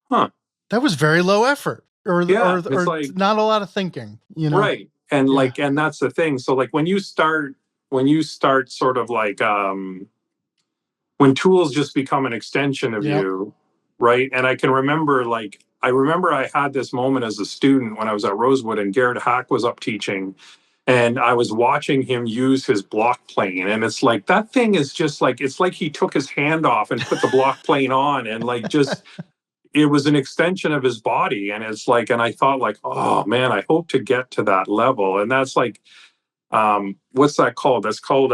huh. That was very low effort Yeah. It's or like, not a lot of thinking, right. And Yeah. and that's the thing. So like when you start sort of like, when tools just become an extension of Yep. you, right? And I can remember I had this moment as a student when I was at Rosewood and Garrett Hack was up teaching, and I was watching him use his block plane. And it's like that thing is just like it's like he took his hand off and put the block plane on, and like just it was an extension of his body. And it's like, and I thought like, oh man, I hope to get to that level. And that's like, what's that called? That's called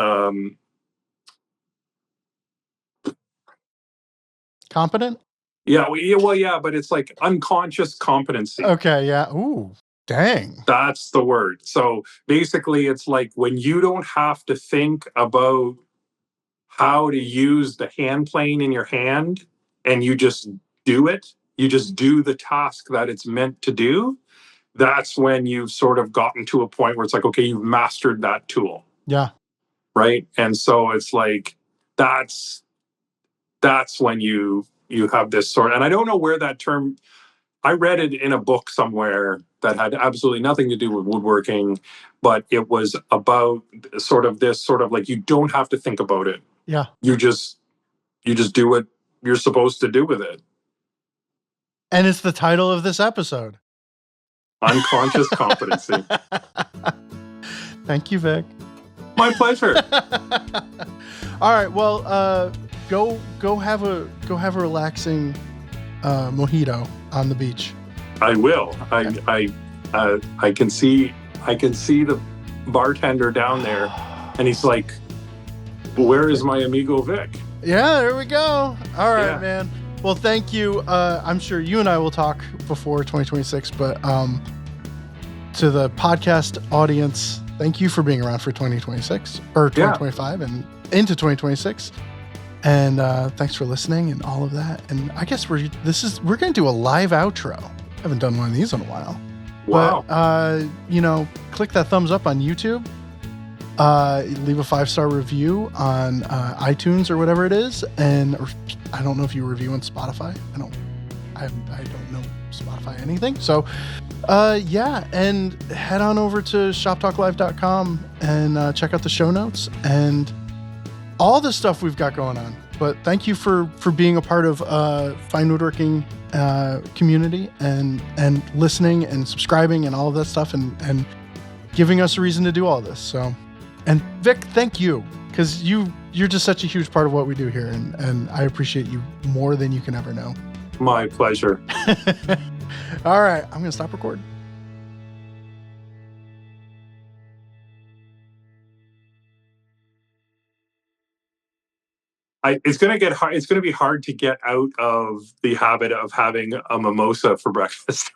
Competent? yeah, yeah, but it's like unconscious competency. Okay, yeah. Ooh, dang. That's the word. So basically, it's like when you don't have to think about how to use the hand plane in your hand and you just do it, you just do the task that it's meant to do. That's when you've sort of gotten to a point where it's like, okay, you've mastered that tool. Yeah. Right. And so it's like, that's when you have this sort, and I don't know where that term, I read it in a book somewhere that had absolutely nothing to do with woodworking, but it was about sort of this sort of like you don't have to think about it. Yeah. You just do what you're supposed to do with it. And it's the title of this episode. Unconscious competency. Thank you, Vic. My pleasure. All right. Well, go have a relaxing mojito on the beach. I will. Okay. I can see the bartender down there, and he's like, "Where is my amigo Vic?" Yeah, there we go. All right, Yeah. man. Well, thank you. I'm sure you and I will talk before 2026, but to the podcast audience, thank you for being around for 2026 or 2025 and into 2026. And thanks for listening and all of that. And I guess we're going to do a live outro. I haven't done one of these in a while. Wow. But, click that thumbs up on YouTube. Leave a 5-star review on iTunes or whatever it is. And I don't know if you review on Spotify. I don't know Spotify anything. So, and head on over to shoptalklive.com and check out the show notes and all the stuff we've got going on. But thank you for being a part of Fine Woodworking community and listening and subscribing and all of that stuff and giving us a reason to do all this. So, and Vic, thank you, because you're just such a huge part of what we do here, and I appreciate you more than you can ever know. My pleasure. All right, I'm gonna stop recording. It's going to get hard. It's going to be hard to get out of the habit of having a mimosa for breakfast.